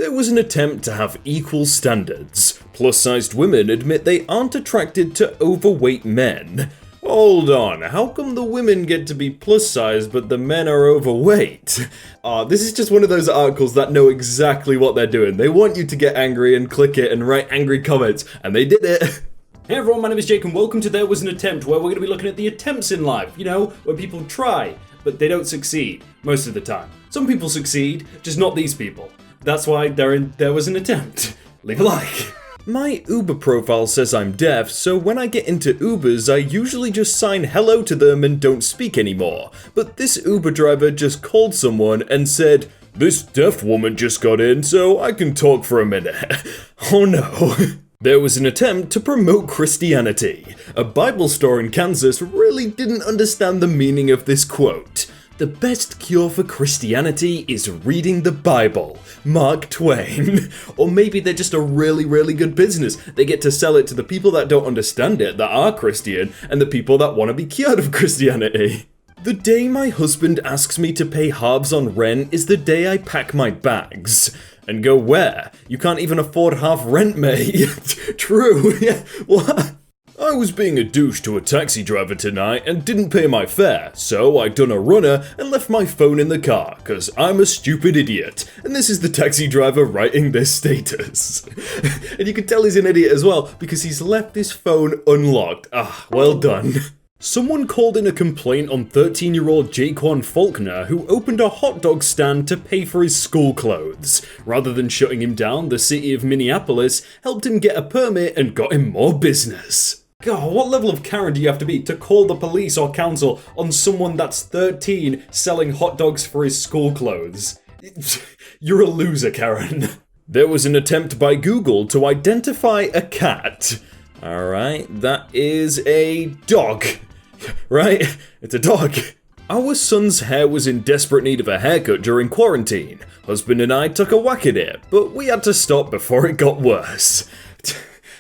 There was an attempt to have equal standards. Plus-sized women admit they aren't attracted to overweight men. Hold on, how come the women get to be plus-sized but the men are overweight? This is just one of those articles that know exactly what they're doing. They want you to get angry and click it and write angry comments, and they did it. Hey everyone, my name is Jake and welcome to There Was an Attempt, where we're going to be looking at the attempts in life. You know, where people try, but they don't succeed, most of the time. Some people succeed, just not these people. That's why There Was an Attempt. Leave a like. My Uber profile says I'm deaf, so when I get into Ubers, I usually just sign hello to them and don't speak anymore. But this Uber driver just called someone and said, "This deaf woman just got in, so I can talk for a minute." Oh no. There was an attempt to promote Christianity. A Bible store in Kansas really didn't understand the meaning of this quote. "The best cure for Christianity is reading the Bible. Mark Twain." Or maybe they're just a really good business. They get to sell it to the people that don't understand it, that are Christian, and the people that want to be cured of Christianity. "The day my husband asks me to pay halves on rent is the day I pack my bags." And go where? You can't even afford half rent, mate. True. What? "I was being a douche to a taxi driver tonight and didn't pay my fare, so I done a runner and left my phone in the car, cause I'm a stupid idiot." And this is the taxi driver writing this status. And you can tell he's an idiot as well, because he's left his phone unlocked. Well done. Someone called in a complaint on 13-year-old Jaquan Faulkner, who opened a hot dog stand to pay for his school clothes. Rather than shutting him down, the city of Minneapolis helped him get a permit and got him more business. God, what level of Karen do you have to be to call the police or council on someone that's 13 selling hot dogs for his school clothes? You're a loser, Karen. There was an attempt by Google to identify a cat. Alright, that is a dog. Right? It's a dog. "Our son's hair was in desperate need of a haircut during quarantine. Husband and I took a whack at it, but we had to stop before it got worse."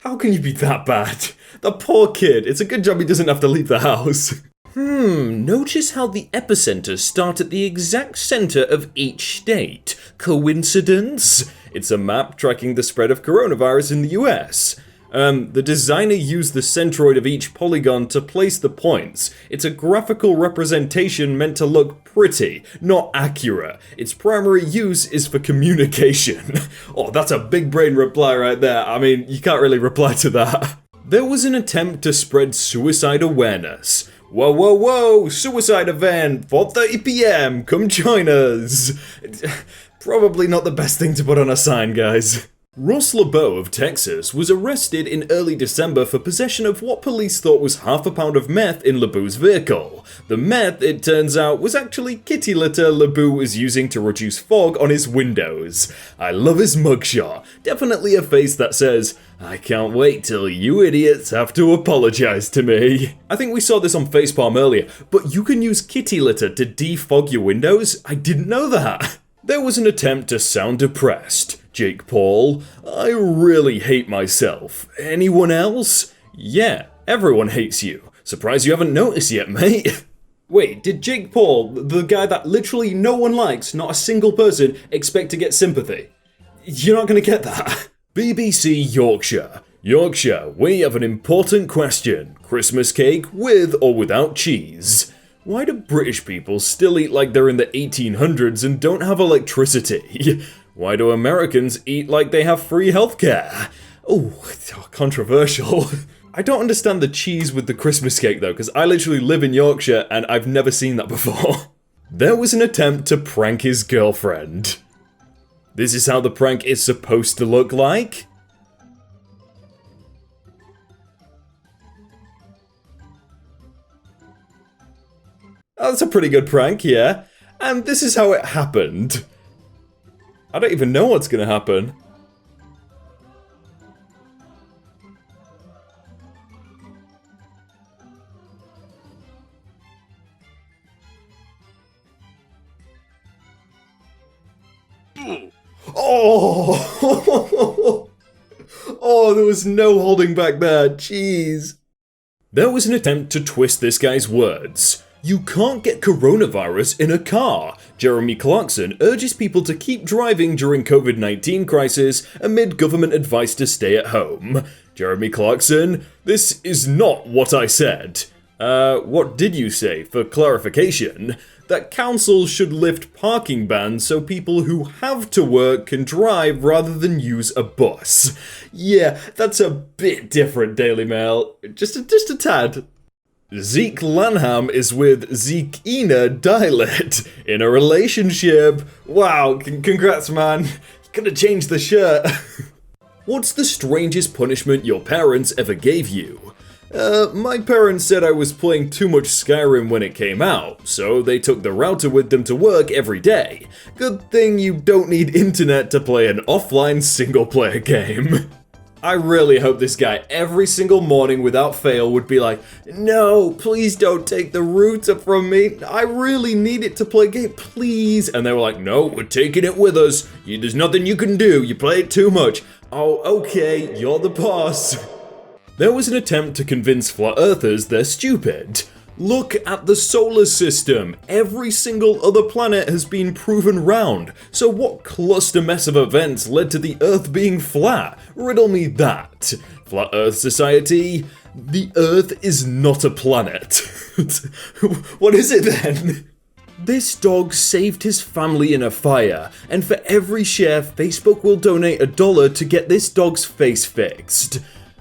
How can you be that bad? The poor kid. It's a good job he doesn't have to leave the house. Notice how the epicenters start at the exact center of each state. Coincidence? It's a map tracking the spread of coronavirus in the US. The designer used the centroid of each polygon to place the points. It's a graphical representation meant to look pretty, not accurate. Its primary use is for communication. Oh, that's a big brain reply right there. I mean, you can't really reply to that. There was an attempt to spread suicide awareness. Whoa, suicide event, 4:30 p.m, come join us. Probably not the best thing to put on a sign, guys. Ross LeBeau of Texas was arrested in early December for possession of what police thought was half a pound of meth in LeBeau's vehicle. The meth, it turns out, was actually kitty litter LeBeau was using to reduce fog on his windows. I love his mugshot. Definitely a face that says, "I can't wait till you idiots have to apologize to me." I think we saw this on Facepalm earlier, but you can use kitty litter to defog your windows? I didn't know that. There was an attempt to sound depressed. Jake Paul, "I really hate myself. Anyone else?" Yeah, everyone hates you. Surprised you haven't noticed yet, mate. Wait, did Jake Paul, the guy that literally no one likes, not a single person, expect to get sympathy? You're not gonna get that. BBC Yorkshire. "Yorkshire, we have an important question. Christmas cake with or without cheese?" Why do British people still eat like they're in the 1800s and don't have electricity? Why do Americans eat like they have free healthcare? Oh, controversial. I don't understand the cheese with the Christmas cake though, because I literally live in Yorkshire and I've never seen that before. There was an attempt to prank his girlfriend. This is how the prank is supposed to look like? Oh, that's a pretty good prank, yeah. And this is how it happened. I don't even know what's gonna happen. Oh! Oh, there was no holding back there. Jeez. There was an attempt to twist this guy's words. "You can't get coronavirus in a car. Jeremy Clarkson urges people to keep driving during COVID-19 crisis amid government advice to stay at home. Jeremy Clarkson, this is not what I said. What did you say, for clarification? That councils should lift parking bans so people who have to work can drive rather than use a bus. Yeah, that's a bit different, Daily Mail. Just a tad. Zeke Lanham is with Zekina Dilet in a relationship. Wow, congrats, man. You gotta change the shirt. What's the strangest punishment your parents ever gave you? My parents said I was playing too much Skyrim when it came out, so they took the router with them to work every day. Good thing you don't need internet to play an offline single-player game. I really hope this guy every single morning without fail would be like, no, please don't take the router from me. I really need it to play game, please. And they were like, no, we're taking it with us. There's nothing you can do. You play it too much. Oh, okay, you're the boss. There was an attempt to convince flat earthers they're stupid. Look at the solar system. Every single other planet has been proven round. So what cluster mess of events led to the Earth being flat? Riddle me that. Flat Earth Society, the Earth is not a planet. What is it then? This dog saved his family in a fire, and for every share, Facebook will donate $1 to get this dog's face fixed.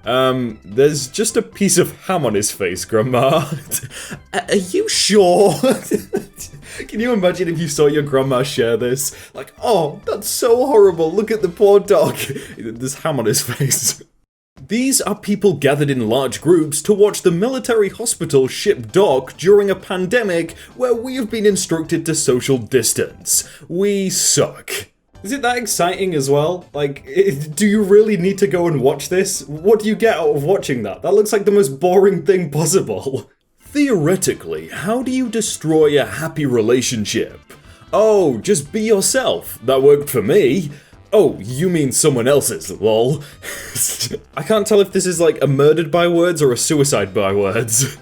There's just a piece of ham on his face, Grandma. Are you sure? Can you imagine if you saw your grandma share this? Like, oh, that's so horrible, look at the poor dog. There's ham on his face. These are people gathered in large groups to watch the military hospital ship dock during a pandemic where we have been instructed to social distance. We suck. Is it that exciting as well? Like, do you really need to go and watch this? What do you get out of watching that? That looks like the most boring thing possible. Theoretically, how do you destroy a happy relationship? Oh, just be yourself. That worked for me. Oh, you mean someone else's, lol. I can't tell if this is like a murdered by words or a suicide by words.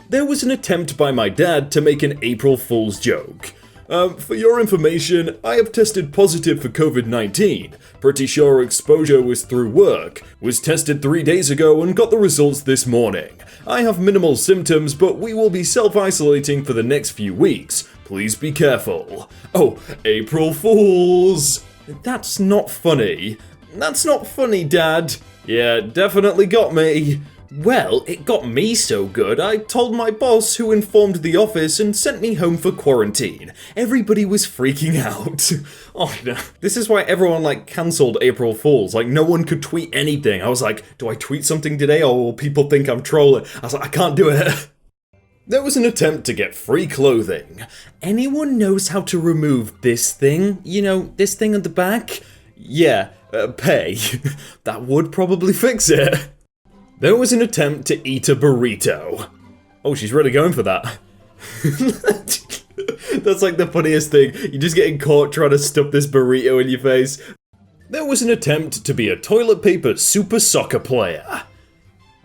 There was an attempt by my dad to make an April Fool's joke. For your information, I have tested positive for COVID-19. Pretty sure exposure was through work. Was tested 3 days ago and got the results this morning. I have minimal symptoms, but we will be self-isolating for the next few weeks. Please be careful. Oh, April Fools! That's not funny. That's not funny, Dad. Yeah, definitely got me. Well, it got me so good, I told my boss, who informed the office and sent me home for quarantine. Everybody was freaking out. Oh no. This is why everyone cancelled April Fools. No one could tweet anything. I was like, do I tweet something today or will people think I'm trolling? I was like, I can't do it. There was an attempt to get free clothing. Anyone knows how to remove this thing? You know, this thing at the back? Yeah, pay. That would probably fix it. There was an attempt to eat a burrito. Oh, she's really going for that. That's like the funniest thing. You're just getting caught trying to stuff this burrito in your face. There was an attempt to be a toilet paper super soccer player.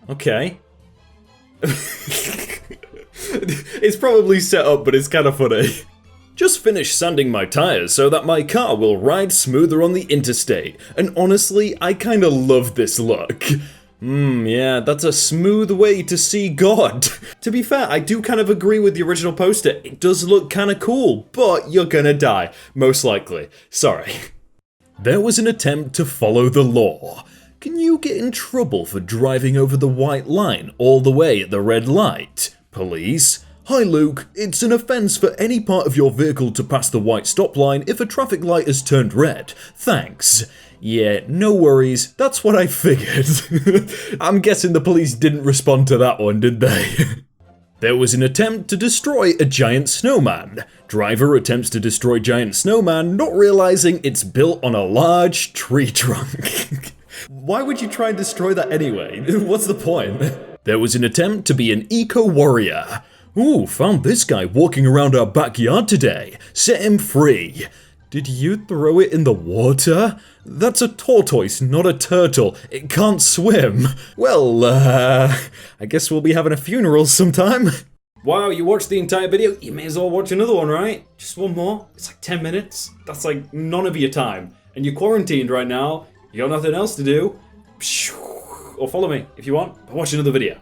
Okay. It's probably set up, but it's kind of funny. Just finished sanding my tires so that my car will ride smoother on the interstate. And honestly, I kinda love this look. Yeah, that's a smooth way to see God. To be fair, I do kind of agree with the original poster. It does look kind of cool, but you're gonna die, most likely. Sorry. There was an attempt to follow the law. Can you get in trouble for driving over the white line all the way at the red light? Police? Hi Luke, it's an offence for any part of your vehicle to pass the white stop line if a traffic light has turned red. Thanks. Yeah, no worries, that's what I figured. I'm guessing the police didn't respond to that one, did they? There was an attempt to destroy a giant snowman. Driver attempts to destroy giant snowman, not realizing it's built on a large tree trunk. Why would you try and destroy that anyway? What's the point? There was an attempt to be an eco-warrior. Ooh, found this guy walking around our backyard today. Set him free. Did you throw it in the water? That's a tortoise, not a turtle. It can't swim. Well, I guess we'll be having a funeral sometime. Wow, you watched the entire video? You may as well watch another one, right? Just one more? It's like 10 minutes? That's like none of your time. And you're quarantined right now. You got nothing else to do. Or follow me if you want, but watch another video.